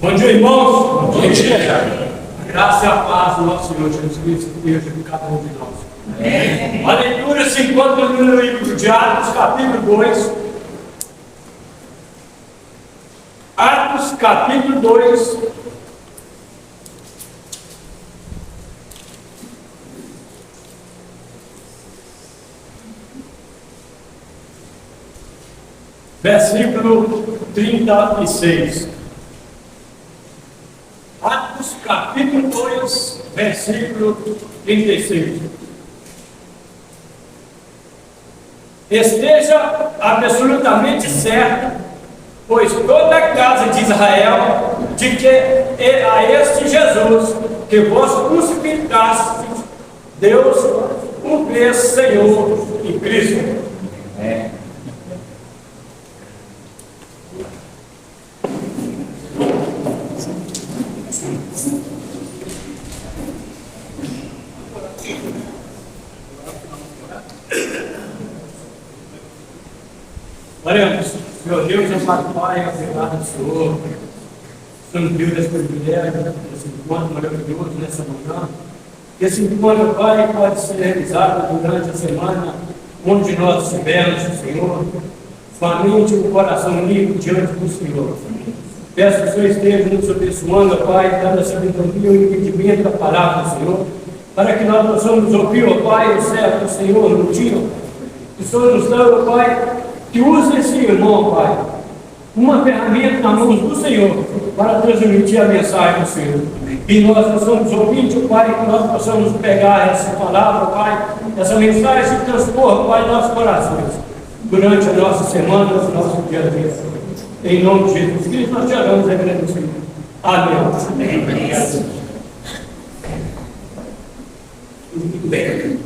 Bom dia, irmãos. Bom dia. A graça e a paz do nosso Senhor Jesus Cristo esteja com cada um de nós. Amém. A leitura se encontra no livro de Atos, capítulo 2. Atos, capítulo 2. Versículo 36. Atos, capítulo 2, versículo 36. Esteja absolutamente certo, pois toda a casa de Israel, de que a este Jesus, que vós crucificastes, Deus o fez Senhor e Cristo. Oremos. Meu Deus, amado Pai, obrigado ao Senhor. O Senhor Deus desse privilégio, desse encontro maravilhoso nessa manhã. Esse encontro, Pai, pode ser realizado durante a semana, onde nós estivermos, Senhor, com a mente e o coração limpo diante do Senhor. Peço que o Senhor esteja nos abençoando, Pai, dando a sabedoria e o entendimento da palavra do Senhor, para que nós possamos ouvir, ó Pai, o certo do Senhor no dia. Que o Senhor nos dê, ó Pai, que use esse irmão, Pai, uma ferramenta na mão do Senhor para transmitir a mensagem do Senhor. E nós possamos ouvir, Pai, que nós possamos pegar essa palavra, Pai, essa mensagem e transpor, Pai, nossos corações durante a nossa semana, o nosso dia a dia. Em nome de Jesus Cristo, nós te oramos e agradecemos. Amém. Amém. Muito bem.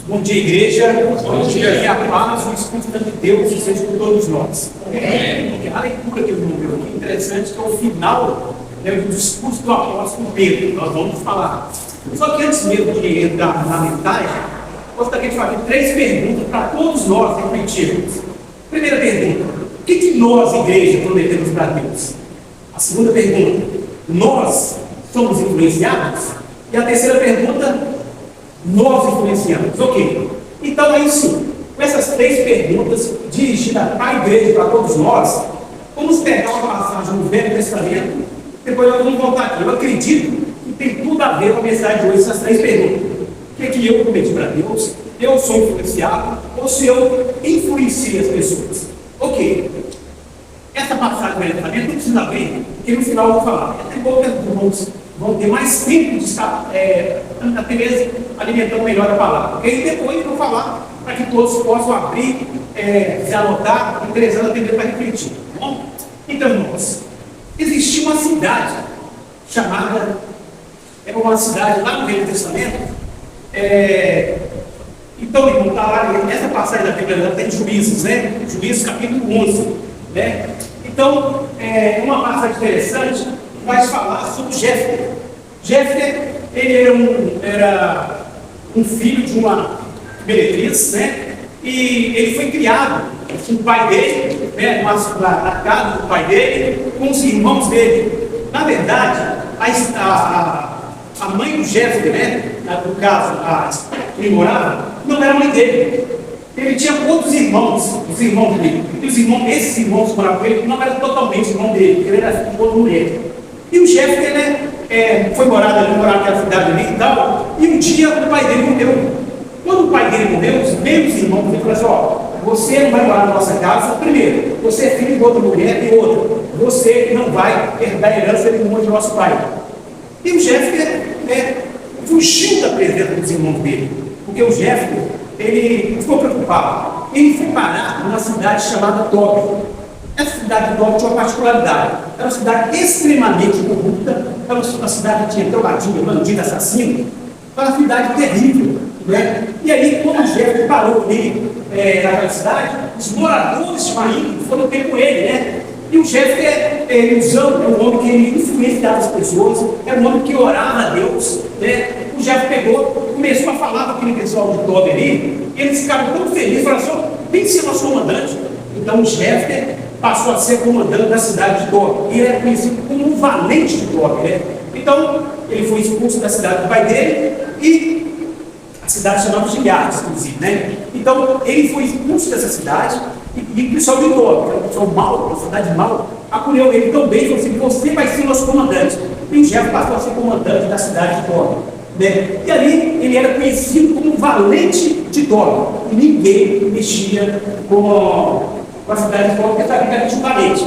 Bom dia, igreja. Bom dia. E a paz e o Espírito de Deus esteja com todos nós. Porque a leitura que eu vi aqui é interessante, que é o final do discurso do apóstolo Pedro. Nós vamos falar. Só que antes mesmo de entrar na mensagem, gostaria de fazer 3 perguntas para todos nós refletirmos. Primeira pergunta: o que nós, igreja, prometemos para Deus? A segunda pergunta: nós somos influenciados? E a terceira pergunta: nós influenciamos. Ok. Então, aí sim, com essas 3 perguntas dirigidas para a igreja, para todos nós, vamos pegar uma passagem no Velho Testamento, depois nós vamos voltar aqui. Eu acredito que tem tudo a ver com a mensagem de hoje, essas 3 perguntas. O que eu prometi para Deus? Eu sou influenciado ou se eu influencio as pessoas? Ok. Essa passagem do Velho Testamento não precisa ver, porque no final eu vou falar. Até poucos irmãos vão ter mais tempo de estar até mesmo alimentando melhor a palavra. E aí depois eu vou falar para que todos possam abrir, se anotar, interessando a atender para refletir. Tá bom? Então, irmãos, existia uma cidade chamada, uma cidade lá no Velho Testamento. Então, irmão, está lá, essa passagem da Bíblia tem Juízes, né? Juízes capítulo 11. Né? Então, uma passagem interessante vai falar sobre Jéfter. Jéfter, ele era um filho de uma meretriz, né? E ele foi criado com o pai dele, né? Na casa do pai dele, com os irmãos dele. Na verdade, a mãe do Jéfter, né? No caso, que ele morava, não era mãe dele. Ele tinha outros irmãos, os irmãos dele. E esses irmãos que moravam com ele não eram totalmente irmão dele, ele era filho de outra mulher. E o Jéfter, né, foi morar naquela cidade ali e tal, e um dia o pai dele morreu. Quando o pai dele morreu, os meus irmãos dele falaram assim: ó, você não vai morar na nossa casa, primeiro, você é filho de outra mulher, e outra, você não vai herdar a herança nenhuma de nosso pai. E o Jéfter, fugiu da presença dos irmãos dele, porque o Jéfter, ele ficou preocupado. Ele foi parar numa cidade chamada Tobi. Essa cidade de Tobi tinha uma particularidade. Era uma cidade extremamente corrupta, era uma cidade que tinha trombadinho, bandido, assassino. Era uma cidade terrível. Né? E aí, quando o Jéfter parou ali naquela cidade, os moradores de Maim foram ter com ele. Né? E o Jéfter, usando um homem que ele influenciava as pessoas, era um homem que orava a Deus. Né? O Jéfter pegou, começou a falar com aquele pessoal de Tobi ali, e eles ficaram tão felizes, falaram assim: vem ser nosso comandante. Então o Jéfter passou a ser comandante da cidade de Tob. E ele é conhecido como um valente de Tob, né? Então, ele foi expulso da cidade do pai dele e a cidade chamava Gileade, inclusive, né? Então, ele foi expulso dessa cidade e o pessoal de Tob, que era um pessoal mau, uma cidade mau, acolheu ele também e falou assim: você vai ser nosso comandante. E o Jefté passou a ser comandante da cidade de Tob. Né? E ali ele era conhecido como um valente de Tob. E ninguém mexia com a cidade de Tob, porque sabia que era um valente.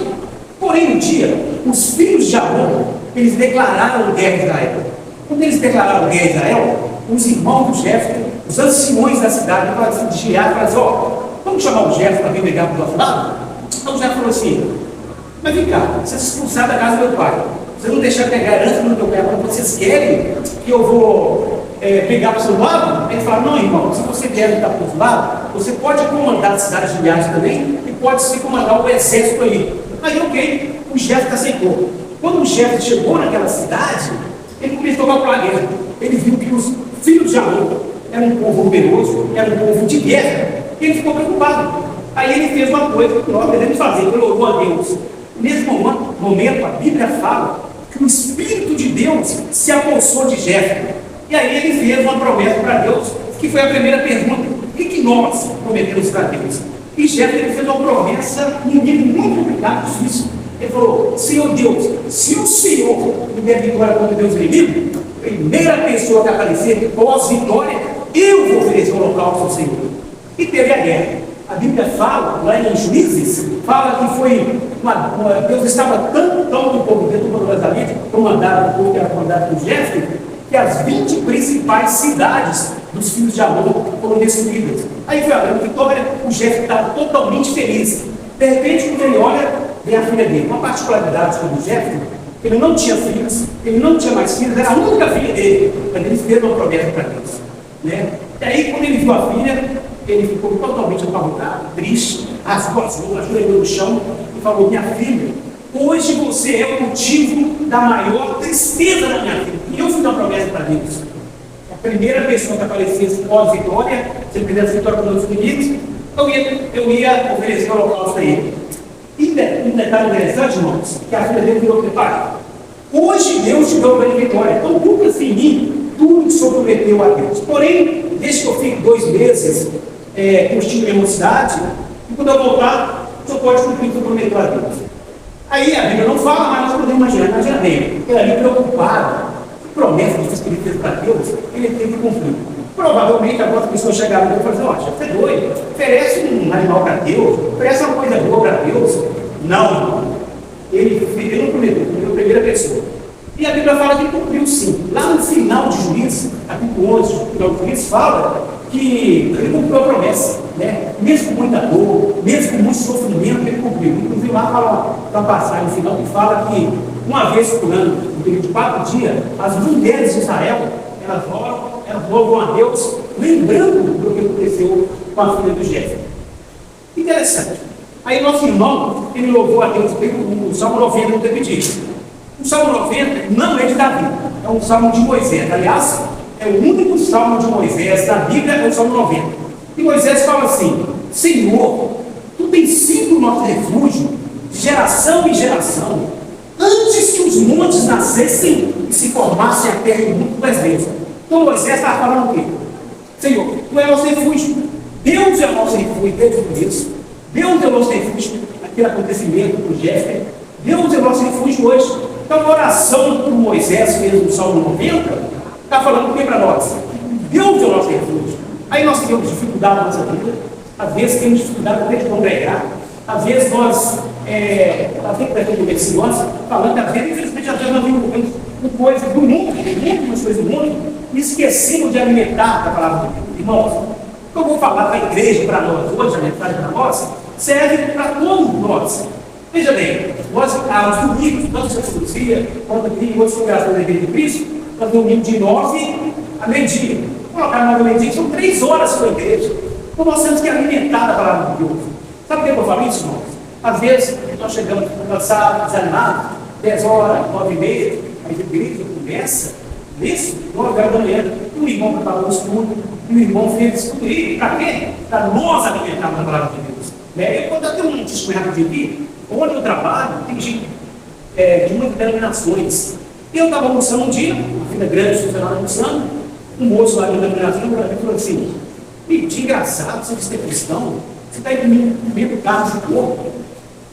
Porém, um dia, os filhos de Amon, eles declararam guerra a Israel. Quando eles declararam guerra a Israel, os irmãos do Jefté, os anciões da cidade, de Gileade, falaram assim: ó, vamos chamar o Jefté para vir brigar para o nosso lado? Então o Jefté falou assim: mas vem cá, vocês expulsaram da casa do meu pai. Vocês não deixaram pegar herança do meu pai, mas vocês querem que eu vou pegar para o seu lado? Ele fala: não, irmão, se você quer estar para o lado, você pode comandar a cidade de Gileade também e pode se comandar o exército aí. Aí, ok, o Jefté aceitou. Quando o Jefté chegou naquela cidade, ele começou a calcular a guerra. Ele viu que os filhos de Amon eram um povo numeroso, era um povo de guerra, e ele ficou preocupado. Aí ele fez uma coisa que nós devemos fazer, ele orou a Deus. Nesse momento, a Bíblia fala que o Espírito de Deus se apossou de Jefté. E aí ele fez uma promessa para Deus, que foi a primeira pergunta: o que nós prometemos para Deus? E Jefté fez uma promessa num nível muito complicado, difícil. Ele falou: Senhor Deus, se o Senhor me der vitória contra Deus inimigo, a primeira pessoa que aparecer pós-vitória, eu vou oferecer o holocausto ao Senhor. E teve a guerra. A Bíblia fala, lá em Juízes, fala que foi Deus estava tão no povo dentro do povo israelita, comandado o povo que era comandado por Jefté, que as 20 principais cidades dos filhos de Amon foram destruídas. Aí foi a vitória, o Jefté estava totalmente feliz. De repente, quando ele olha, vem a filha dele. Uma particularidade sobre o Jefté: ele não tinha filhos, ele não tinha mais filhos, era a única filha dele, mas ele fez uma promessa para Deus. Né? E aí, quando ele viu a filha, ele ficou totalmente apavorado, triste, rasgou as mãos, ajoelhou no chão e falou: minha filha, hoje você é o motivo da maior tristeza da minha vida. E eu fiz uma promessa para Deus: a primeira pessoa que aparecesse pós-vitória, se ele fizesse vitória com os inimigos, eu ia oferecer o holocausto a ele. E um detalhe interessante, irmãos, que a filha dele virou para o pai: hoje Deus te deu a vitória, então cumpra-se em mim tudo que o Senhor prometeu a Deus. Porém, deixa que eu fique 2 meses construindo minha mocidade, e quando eu voltar, o Senhor pode cumprir o que eu prometeu a Deus. Aí a Bíblia não fala, mas nós podemos imaginar. Imagina bem, ele ali preocupado, que promessa que ele fez para Deus, ele tem que cumprir. Provavelmente algumas pessoas chegaram e falaram: ó, você é doido, oferece um animal para Deus, oferece uma coisa boa para Deus. Não, ele não prometeu, ele foi a primeira pessoa. E a Bíblia fala que ele cumpriu sim. Lá no final de Juízes, capítulo 11, o Juízes fala que ele cumpriu a promessa, né? Mesmo com muita dor, mesmo com muito sofrimento, ele cumpriu. Inclusive lá fala uma passagem no final que fala que uma vez por ano, no período de 4 dias, as mulheres de Israel, elas louvam a Deus, lembrando do que aconteceu com a filha do Jefté. Interessante. Aí nosso irmão, ele louvou a Deus pelo Salmo 90 no Tepedite. O Salmo 90 não é de Davi, é um salmo de Moisés. Aliás, é o único salmo de Moisés da Bíblia, é o Salmo 90. E Moisés fala assim: Senhor, tu tens sido o nosso refúgio de geração em geração. Antes que os montes nascessem e se formassem a terra e o mundo, tu és Deus. Então Moisés está falando o quê? Senhor, tu és o nosso refúgio. Deus é o nosso refúgio desde o começo. Deus é o nosso refúgio naquele acontecimento do Jefté. Deus é o nosso refúgio hoje. Então a oração que Moisés fez no Salmo 90 está falando o que para nós? Deus é o nosso refúgio. Aí nós temos dificuldade na nossa vida, às vezes temos dificuldade até de congregar, às vezes nós, falando que às vezes, infelizmente, às vezes nós vivemos com coisas do mundo, muitas coisas do mundo, e esquecemos de alimentar a palavra de Deus. Irmãos, o que eu vou falar para a igreja, para nós hoje, a mensagem para nós, serve para todos nós. Veja bem, nós, aos domingos, tanto essa dia, quanto aqui em outras congregações da Igreja de Cristo, nós domingos de 9 a meio-dia. Colocar 9 a meio-dia, são 3 horas para a igreja. Então nós temos que alimentar a palavra de Deus. Sabe por que eu falo isso, irmãos? Às vezes, nós chegamos cansados, desanimados, 10 horas, 9 e meia, a igreja começa, nesse 9 horas da manhã, o irmão preparou o estudo, e o irmão fez tudo isso. Para quê? Para nós alimentarmos a palavra de Deus. Eu vou dar até um testemunho rapidinho aqui. Onde eu trabalho, tem gente de muitas denominações. Eu estava almoçando um dia, uma filha grande, funcionária almoçando, um moço lá de denominação falou assim: de engraçado, você é cristão, você está aí comendo carne de porco.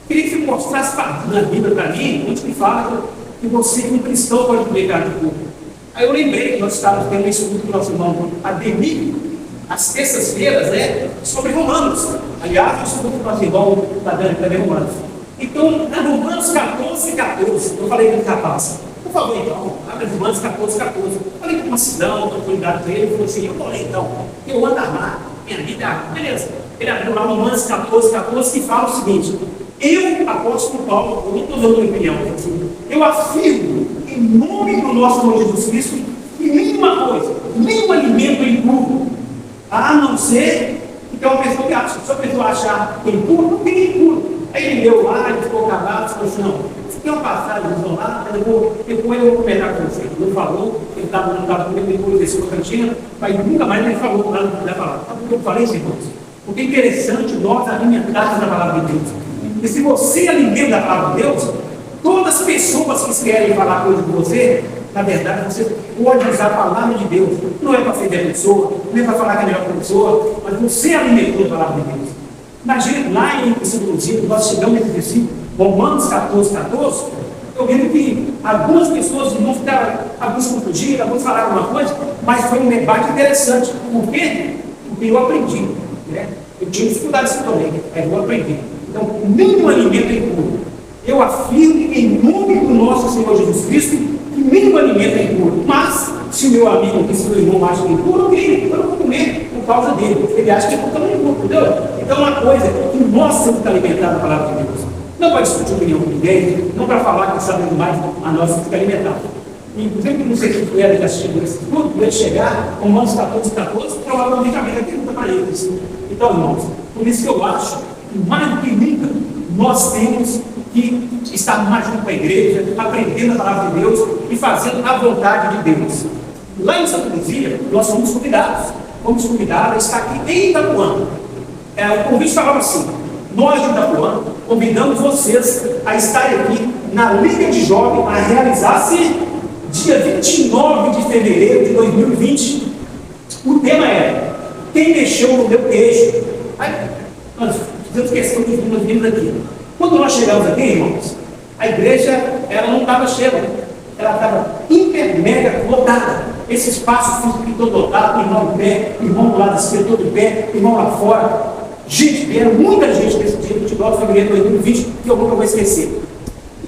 Queria que você mostrasse na Bíblia para mim, onde que fala que você, como cristão, pode comer carne de porco. Aí eu lembrei que nós estávamos tendo um estudo com o nosso irmão Ademir, às terças-feiras, sobre Romanos. Aliás, o estudo que o nosso irmão está dando para Romanos. Então, na Romanos 14, eu falei com o rapaz: por favor, então, abre Romanos 14. Falei com uma cidadão, uma autoridade dele, ele falou assim: eu falei, então, eu ando armado, minha vida, beleza. Ele abriu lá Romanos 14, que fala o seguinte: eu, apóstolo Paulo, eu não estou dando minha opinião, eu afirmo, em nome do nosso Senhor Jesus Cristo, que nenhuma coisa, nenhum alimento é impuro, a não ser que uma pessoa que acha, se a pessoa achar que é impuro, não tem impuro. Aí ele leu lá, ele ficou acabado, falou assim: não, se tem uma passagem isolada, depois eu vou comentar com você. Ele falou, ele estava comigo, depois desceu para a cantina, mas nunca mais ele falou nada da palavra. Sabe por que eu falei isso, irmãos? Porque é interessante nós alimentarmos da palavra de Deus. E se você alimenta a palavra de Deus, todas as pessoas que querem falar coisa com você, na verdade, você pode usar a palavra de Deus. Não é para ofender a pessoa, não é para falar que é melhor que a pessoa, mas você alimentou a palavra de Deus. Imagina, lá em inclusive, nós chegamos nesse versículo, Romanos 14, eu vejo que algumas pessoas não ficaram, alguns confundiram, alguns falaram alguma coisa, mas foi um debate interessante. Por quê? Porque eu aprendi. Eu tinha dificuldade disso também, eu aprendi. Então, nenhum alimento é impuro. Eu afirmo em nome do nosso Senhor Jesus Cristo que nenhum alimento é impuro. Mas, se o meu amigo, se o meu irmão acha que é impuro, eu não vou comer por causa dele. Ele acha que é impuro, entendeu? Então, uma coisa que nós temos que alimentar na palavra de Deus. Não para discutir opinião com ninguém, não para falar que sabemos mais, a nós temos que alimentar. Inclusive, não sei se tu era assistindo esse estudo, quando ele chegar, Romanos 14, provavelmente a Bíblia pergunta para eles. Então, irmãos, por isso que eu acho que mais do que nunca nós temos que estar mais junto com a igreja, aprendendo a palavra de Deus e fazendo a vontade de Deus. Lá em Santa Luzia, nós fomos convidados a estar aqui em Itapuã. O convite falava assim: nós de Itapuã convidamos vocês a estarem aqui na Liga de Jovens a realizar-se dia 29 de fevereiro de 2020. O tema era: quem mexeu no meu queijo? Aí, nós fizemos questão de vir aqui. Quando nós chegamos aqui, irmãos, a igreja ela não estava cheia, ela estava hiper, mega lotada. Esse espaço físico todo lotado, irmão de pé, irmão do lado esquerdo todo de pé, irmão lá fora. Gente, era muita gente nesse dia, 29 de fevereiro de 2020, que eu nunca vou esquecer.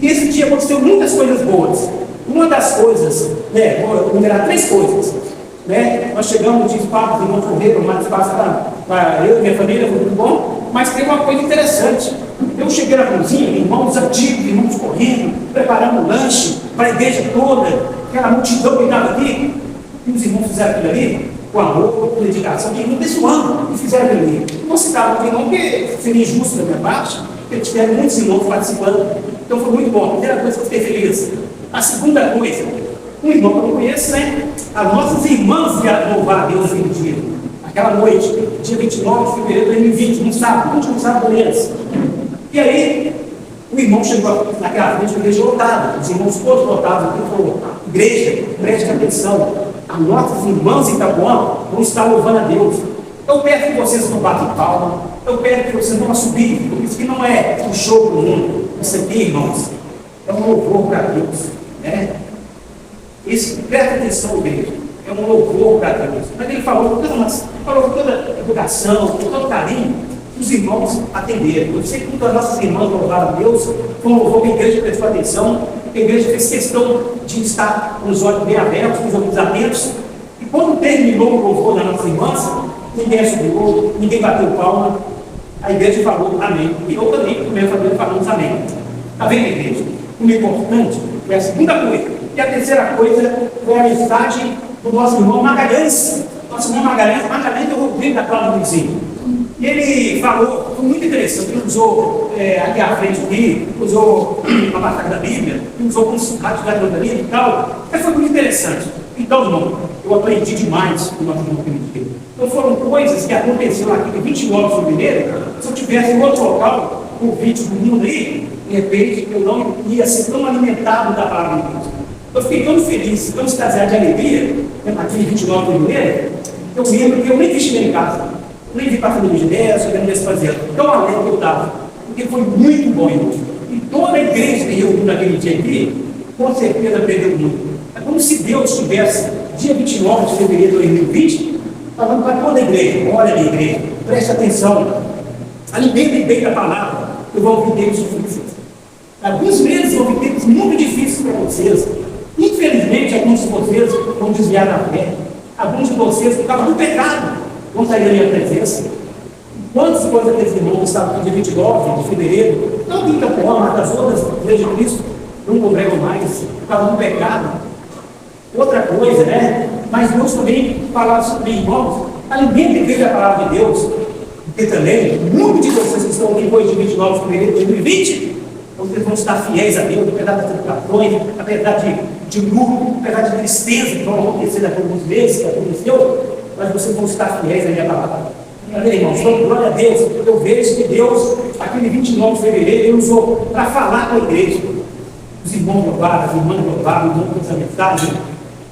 E esse dia aconteceu muitas coisas boas. Uma das coisas, vou enumerar 3 coisas. Nós chegamos de espaço, irmãos correram, mais espaço para eu e minha família, foi muito bom. Mas tem uma coisa interessante. Eu cheguei na cozinha, irmãos ativos, irmãos correndo, preparando lanche para a igreja toda, aquela multidão que estava aqui. E os irmãos fizeram aquilo ali com amor, com dedicação, de abençoando, e fizeram aquilo ali. Não citava o irmão, porque seria injusto da minha parte, porque tiveram muitos irmãos participando. Então foi muito bom. A primeira coisa que eu fiquei feliz. A segunda coisa, um irmão que eu não conheço, as nossas irmãs vieram louvar a Deus naquele dia. Aquela noite, dia 29 de fevereiro de 2020, no sábado, último sábado do mês. E aí, o irmão chegou naquela frente da igreja lotada, os irmãos todos lotados, ele falou: igreja, preste atenção, as nossas irmãs em Itapuã vão estar louvando a Deus. Eu peço que vocês não batem palma, eu peço que vocês não assobiem, porque isso aqui não é um show para o mundo. Isso aqui, irmãos, é um louvor para Deus. Isso, presta atenção, igreja, é um louvor para Deus. Mas ele falou com toda educação, com todo carinho. Os irmãos atenderam. Eu sei que todas as nossas irmãs louvaram a Deus, foi um louvor que a igreja prestou atenção, a igreja fez questão de estar com os olhos bem abertos, com os ouvidos atentos. E quando terminou o louvor das nossas irmãs, ninguém assobiou, ninguém bateu palma, a igreja falou amém. E eu também, com a minha família, falamos amém. Está vendo, igreja? O importante foi a segunda coisa. E a terceira coisa foi a mensagem do nosso irmão Magalhães. Nosso irmão Magalhães é o Rodrigo da Cláudia do Vizinho. E ele falou, foi muito interessante, ele usou aqui à frente aqui, usou uma passagem da Bíblia, usou alguns citados da Bíblia e tal, mas foi muito interessante. Então, irmão, eu aprendi demais com o nosso irmão Pedro. Então foram coisas que aconteceram aqui em 29 de fevereiro. Se eu tivesse em outro local, o vídeo do mundo aí, de repente, eu não ia ser tão alimentado da palavra de Deus. Eu fiquei tão feliz, tão extasiado de alegria, naquele 29 de janeiro, eu lembro que eu nem vesti em casa, nem vi para a família de Deus, eu nem vi fazendo. Tão alegre que eu estava, porque foi muito bom, irmão. E toda a igreja que reuniu naquele dia aqui, com certeza perdeu muito. É como se Deus estivesse, dia 29 de fevereiro de 2020, falando para toda a igreja: olha, minha igreja, preste atenção, alimentem bem da palavra, eu vou ouvir tempos difíceis. Alguns meses vão vir tempos muito difíceis para vocês. Infelizmente, alguns de vocês vão desviar da fé. Alguns de vocês, por causa do pecado, vão sair da minha presença. Quantas coisas aqueles irmãos que estavam no dia 29 de fevereiro, não de Itapuã, mas das outras igrejas de Cristo, não congregam mais, por causa do pecado. Outra coisa, né? Mas Deus também falava sobre irmãos, alimentem bem a palavra de Deus, porque também, muitos de vocês que estão aqui depois de 29 de fevereiro de 2020, vocês vão estar fiéis a Deus, apesar das tribulações, apesar de luto, apesar de tristeza que vão acontecer daqui a alguns meses, que aconteceu, mas vocês vão estar fiéis à minha palavra. Amém, irmãos? Então, glória a Deus. Eu vejo que Deus, aquele 29 de fevereiro, Ele usou para falar com a igreja. Os irmãos louvaram, as irmãs louvaram, os irmãos com essa mensagem.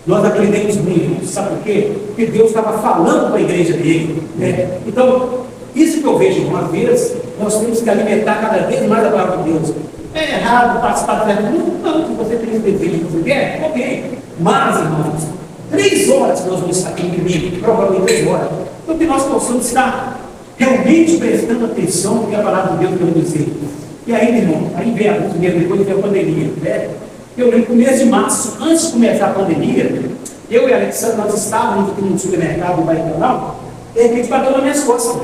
Nós aprendemos muito, sabe por quê? Porque Deus estava falando com a igreja dele. Né? Então, isso que eu vejo, irmão, às vezes, nós temos que alimentar cada vez mais a palavra de Deus. É errado participar da fé do mundo? Não, se você tem esse desejo, você quer? Ok. Mas, irmãos, 3 horas que nós vamos estar aqui no domingo, provavelmente 3 horas. Então, que nós possamos estar realmente prestando atenção no que a palavra de Deus quer dizer. E aí, irmão, aí vem a primeira, depois vem a pandemia. Né? Eu lembro que no mês de março, antes de começar a pandemia, eu e a Alexandre, nós estávamos aqui no supermercado do bairro Canal, e de repente bateu nas minhas costas.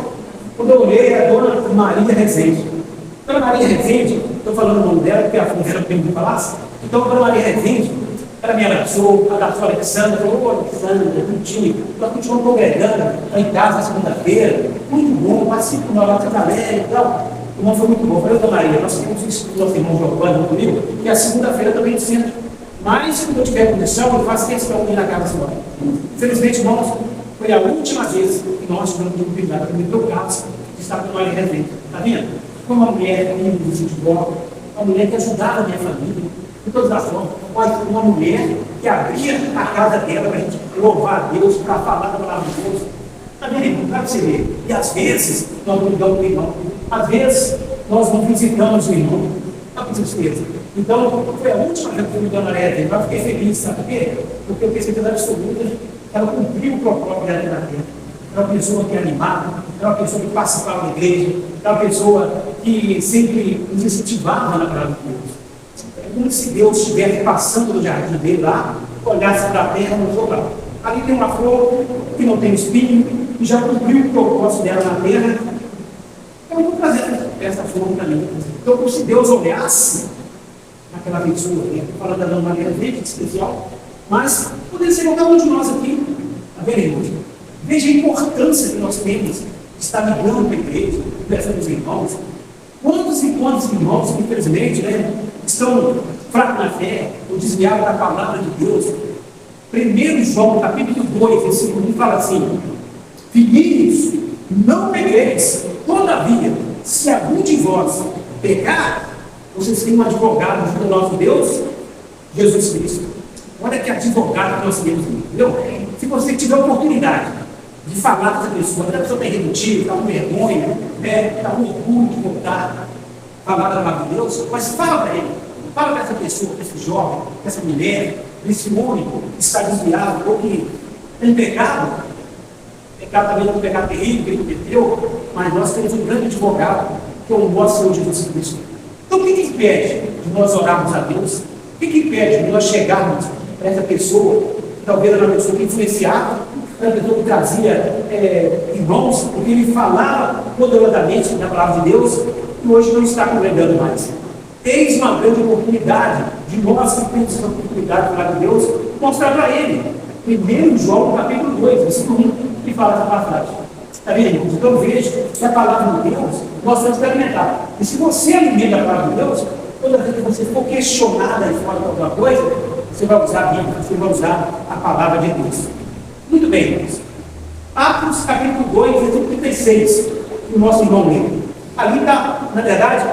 Quando eu olhei, era a dona Maria Rezende. Dona Maria Rezende, estou falando o nome dela, porque a função tem que falar. Então, a dona Maria Rezende, ela me abraçou, abraçou a Alexandra, falou: ô Alexandra, nós continuamos congregando, lá em casa na segunda-feira, muito bom, participo com nós, você alegre e tal. O irmão foi muito bom. Eu falei: dona Maria, nós temos o nosso irmão Giovanni comigo, que é a segunda-feira também no centro. Mas, quando eu tiver condição, eu faço questão de ir na casa da senhora. Infelizmente, irmãos, foi a última vez que nós tivemos a oportunidade de tocar de estar com a Maria Rezende. Está vendo? Foi uma mulher que me futebol, uma mulher que ajudava a minha família, de todas as formas. Uma mulher que abria a casa dela para a gente louvar a Deus, para falar da palavra de Deus. Está vendo, irmão? Para você ver. E às vezes, nós não ligamos o irmão. Às vezes, nós não visitamos o irmão. Está com tristeza. Então, foi a última vez que eu me dei uma Rezende. Eu fiquei feliz, sabe por quê? Porque eu tenho certeza absoluta que ela cumpriu o propósito dela na terra. É uma pessoa que é animada, é uma pessoa que participava da igreja, é uma pessoa que sempre nos incentivava na palavra de Deus. É como se Deus estivesse passando no jardim dele lá, olhasse para a terra e não falou: lá. Ali tem uma flor que não tem espinho, e já cumpriu o propósito dela na terra. Eu vou trazer essa flor para mim. Então, como se Deus olhasse naquela pessoa, né? Estou falando da Dona Maria Rezende, especial, mas poderia ser qualquer um de nós aqui. Está vendo, irmãos? Veja a importância que nós temos de estar ligando para a igreja, conversando com os irmãos. Quantos e quantos irmãos, infelizmente, né, estão fracos na fé, ou desviados da palavra de Deus. 1 João, capítulo 2, versículo 1, fala assim: filhinhos, não pegueis, todavia, se algum de vós pecar, vocês têm um advogado junto ao nosso Deus, Jesus Cristo. Olha que advogado que nós temos, entendeu? Se você tiver oportunidade de falar com essa pessoa, a pessoa está irredutível, está com vergonha, está com orgulho de voltar a falar da palavra de Deus, mas fala para ele, fala para essa pessoa, para esse jovem, para essa mulher, para esse homem que está desviado, ou que tem pecado. Pecado também é um pecado terrível que ele cometeu, mas nós temos um grande advogado, que é o nosso Senhor Jesus Cristo. Então, o que impede de nós orarmos a Deus? O que impede de nós chegarmos para essa pessoa, que talvez era uma pessoa que influenciava, era uma pessoa que trazia irmãos, porque ele falava poderosamente da palavra de Deus, e hoje não está congregando mais. Eis uma grande oportunidade de nós que temos essa oportunidade de falar de Deus, mostrar para ele. 1 João, capítulo 2, versículo 1, que fala essa passagem. Está vendo, irmãos? Então eu vejo que a palavra de Deus nós temos que alimentar. E se você alimenta a palavra de Deus, toda vez que você for questionado aí fora de alguma coisa, você vai usar a Bíblia, você vai usar a palavra de Deus. Muito bem, irmãos. Atos capítulo 2, versículo 36, o nosso irmão lê. Ali está na verdade,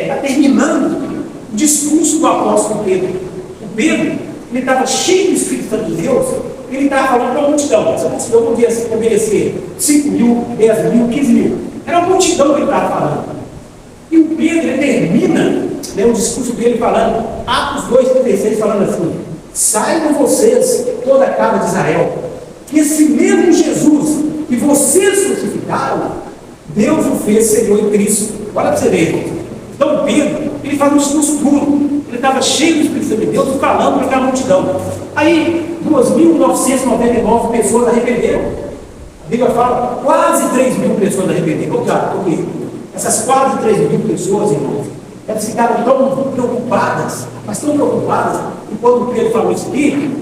está terminando o discurso do apóstolo Pedro. O Pedro, ele estava cheio do Espírito Santo de Deus, ele estava falando para uma multidão. Essa multidão podia obedecer 5 mil, 10 mil, 15 mil. Era uma multidão que ele estava falando. E o Pedro, ele termina, né, o discurso dele falando, Atos 2,36, falando assim: saibam vocês, toda a casa de Israel, que esse mesmo Jesus que vocês crucificaram, Deus o fez Senhor e Cristo. Olha para você ver. Então Pedro, ele faz um discurso duro, ele estava cheio do Espírito Santo de Deus, falando para aquela multidão. Aí, 2.999 pessoas arrependeram. A Bíblia fala, quase 3 mil pessoas arrependeram. Essas quase 3 mil pessoas, irmãos, elas ficaram tão preocupadas, mas tão preocupadas, que quando Pedro falou isso aqui,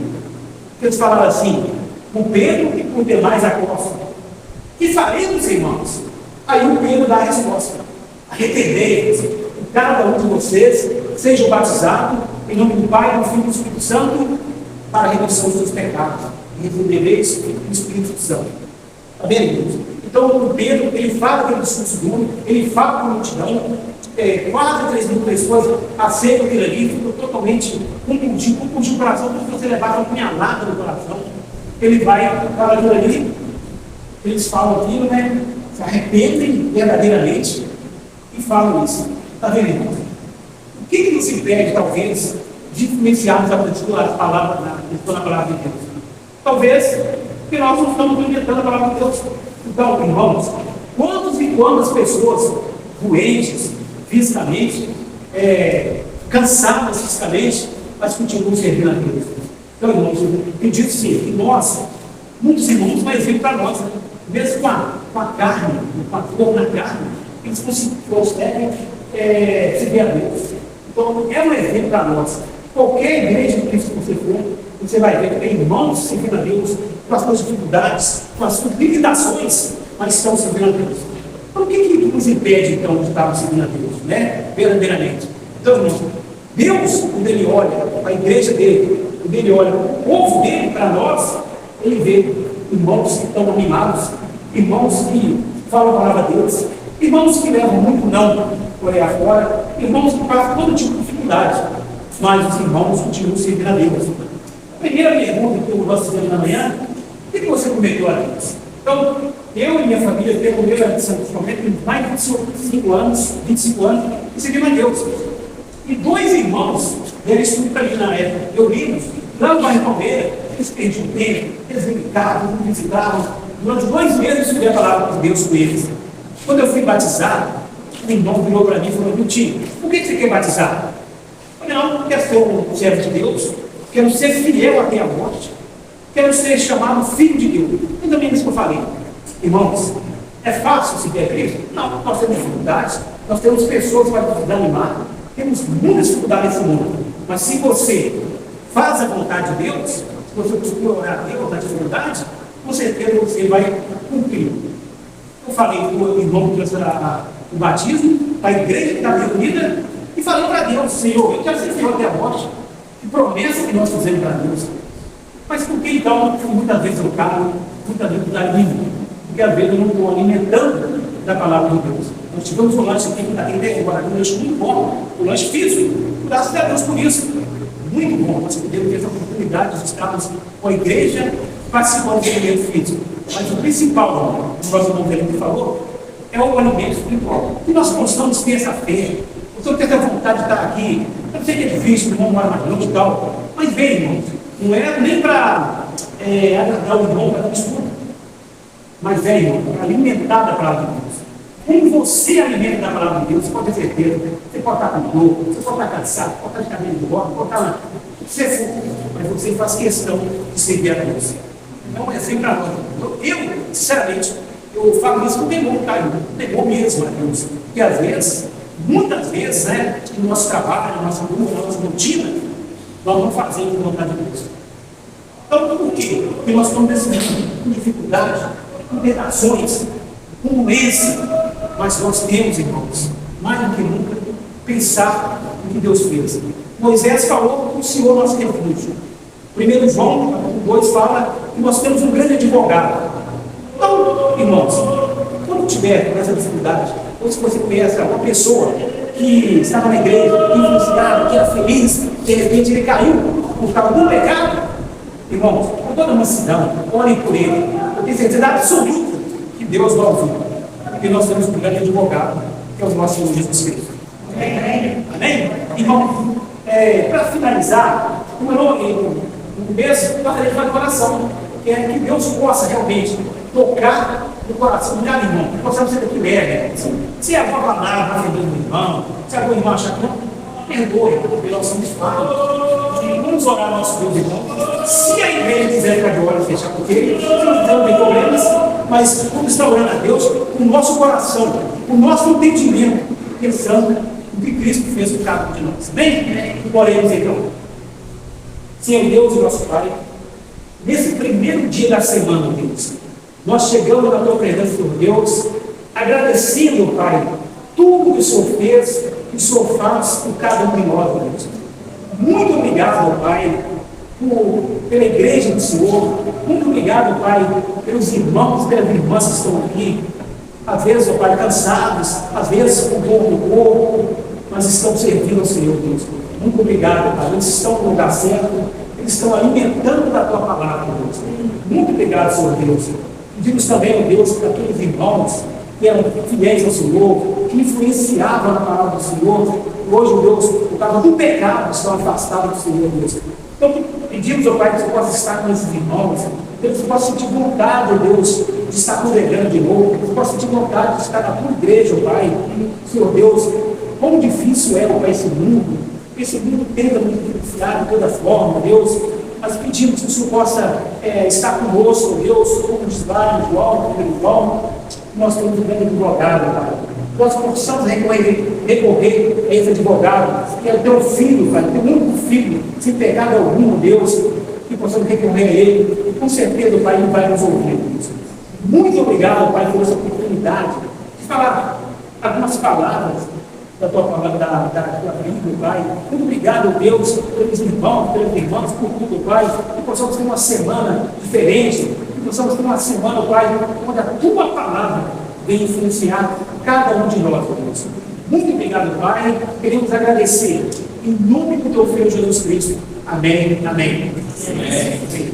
eles falaram assim: com Pedro e com demais apóstolos, que faremos, irmãos? Aí o Pedro dá a resposta: arrependei-vos, e cada um de vocês seja batizado em nome do Pai, do Filho e do Espírito Santo, para a remissão dos seus pecados, e recebereis o Espírito Santo. Está vendo, irmãos? Então o Pedro, ele fala aquele discurso duro, ele fala para a multidão, quase 3 mil pessoas aceitam aquilo ali, ficam totalmente compungindo o coração, porque você levar uma punhalada no coração. Ele vai falar aquilo ali, eles falam aquilo, né? Se arrependem verdadeiramente e falam isso. Está vendo, irmãos? O que nos impede, talvez, de influenciarmos a palavra na palavra de Deus? Talvez porque nós não estamos implementando a palavra de Deus. Então, irmãos, quantas e quantas pessoas doentes fisicamente, cansadas fisicamente, mas continuam servindo a Deus? Então, irmãos, eu digo sim, que nós, muitos irmãos, vai vir para nós, né? Mesmo com a carne, com a dor na carne, eles conseguem servir a Deus. Então, é um exemplo para nós. Qualquer igreja de Cristo que você for, você vai ver que tem irmãos servindo a Deus, com as suas dificuldades, com as suas limitações, mas estão servindo a Deus. Então, o que nos impede, então, de estarmos servindo a Deus, né? Verdadeiramente. Então, irmãos, Deus, quando Ele olha para a igreja dele, quando Ele olha para o povo dele, para nós, Ele vê irmãos que estão animados, irmãos que falam a palavra de Deus, irmãos que levam muito não por aí afora, irmãos que passam todo tipo de dificuldade, mas os irmãos continuam servindo a Deus. A primeira pergunta que nós fizemos na manhã: o que você cometeu a Deus? Então, eu e minha família temos mais de 25 anos, e servimos a Deus. E 2 irmãos deram estudo para mim na época. Eu li, lá no bairro Palmeira, eles perdiam tempo, eles visitavam, me visitavam. Durante 2 meses eu estudei a palavra de Deus com eles. Quando eu fui batizado, o irmão virou para mim e falou: meu tio, por que você quer batizar? Eu falei: não, quero ser um servo de Deus, quero ser fiel até a morte, quero ser chamado filho de Deus. E também isso que eu falei. Irmãos, é fácil se ter Cristo? Não, nós temos dificuldades, nós temos pessoas para nos desanimar, temos muitas dificuldades nesse mundo. Mas se você faz a vontade de Deus, se você procura orar a Deus na dificuldade, com certeza você vai cumprir. Eu falei com o irmão que trouxe o batismo, para a igreja que está reunida, e falei para Deus: Senhor, eu quero ser fiel até a morte. Que promessa que nós fizemos para Deus. Mas por que então, muitas vezes eu calo, muitas vezes eu alimento? Porque às vezes eu não estou alimentando da palavra de Deus. Nós tivemos um lanche aqui, está aqui até agora, um lanche muito bom, um lanche físico. Graças a Deus por isso. Muito bom. Nós podemos ter essa oportunidade de estarmos com a igreja participando do alimento físico. Mas o principal, o nosso irmão Felipe falou, é o alimento espiritual. E nós possamos ter essa fé, possamos ter essa vontade de estar aqui. Eu sei que é difícil, o irmão mora mais longe e tal, mas bem, irmãos, não é nem para agradar o irmão para dar estudo, mas é, irmão, para alimentar da palavra de Deus. Como você alimenta da palavra de Deus, você pode ter certeza, você pode estar com dor, você pode estar cansado, pode estar de cabelo de bordo, pode estar você for, mas você faz questão de servir a Deus. Então, é sempre para nós. Eu, sinceramente, eu falo isso com temor, tá? Temor mesmo a Deus. Porque às vezes, muitas vezes, né, no nosso trabalho, na nossa luta, na nossa rotina, nós não fazemos a vontade de Deus. Então, por quê? Porque nós estamos nesse mundo com dificuldade, com tentações, com doença, mas nós temos, irmãos, mais do que nunca, pensar no que Deus fez. Moisés falou que o Senhor é nosso refúgio. 1 João, capítulo 2, fala que nós temos um grande advogado. Então, irmãos, quando tiver essa dificuldade, ou se você conhece uma pessoa que estava na igreja, influenciada, que era feliz, de repente ele caiu por causa do pecado, irmãos, com toda a mansidão, orem por ele. Eu tenho certeza absoluta que Deus vai ouvir, porque nós temos um grande advogado, que é o nosso Senhor Jesus Cristo. Amém? Amém? Irmão, para finalizar, como eu no começo, eu gostaria de fazer uma oração, que é que Deus possa realmente tocar no coração de cada irmão, que possamos ser daqui leve. Se é alguma palavra para ofender um irmão, se algum irmão achar que não, perdoe, porque nós somos falhos. Vamos orar ao nosso Deus, irmão. Se a igreja quiser ficar de olho e fechar, porque não tem problemas, mas vamos estar orando a Deus com o nosso coração, com o nosso entendimento, pensando no que Cristo fez por cada um de nós. Bem? Oremos então. Senhor Deus e nosso Pai, nesse primeiro dia da semana, Deus, nós chegamos na Tua presença, Senhor Deus, agradecendo, Pai, tudo que o Senhor fez, que o Senhor faz por cada um de nós, Deus. Muito obrigado, Pai, pela igreja do Senhor. Muito obrigado, Pai, pelos irmãos e pelas irmãs que estão aqui. Às vezes, ó Pai, cansados, às vezes com dor no corpo, mas estão servindo ao Senhor, Deus. Muito obrigado, Pai. Eles estão no lugar certo, eles estão alimentando da Tua palavra, Deus. Muito obrigado, Senhor Deus. Pedimos também, ó Deus, para aqueles irmãos que eram fiéis ao Senhor, que influenciavam na palavra do Senhor, e hoje, ó Deus, por causa do pecado, estão afastados do Senhor, Deus. Então, pedimos, ó Pai, que você possa estar com esses irmãos, que você possa sentir vontade, ó Deus, de estar congregando de novo, que você possa sentir vontade de estar na tua igreja, ó Pai. Senhor Deus, quão difícil é, ó Pai, esse mundo tenta nos influenciar de toda forma, Deus, mas pedimos que o Senhor possa estar conosco, Deus, como diz lá em João, nós temos um grande advogado, Pai. Nós possamos recorrer a esse advogado, que é o Teu Filho, Pai, o Teu único Filho, sem pecado algum, Deus, que possamos recorrer a Ele, e com certeza, Pai, Ele vai nos ouvir, Deus. Muito obrigado, Pai, por essa oportunidade de falar algumas palavras da Tua palavra, da Tua Bíblia, Pai. Muito obrigado, Deus, pelos irmãos, pelas irmãs, por tudo, Pai. Que possamos ter uma semana diferente, que possamos ter uma semana, Pai, onde a Tua palavra vem influenciar cada um de nós, Deus. Muito obrigado, Pai. Queremos agradecer em nome do Teu Filho Jesus Cristo. Amém. Amém. Amém.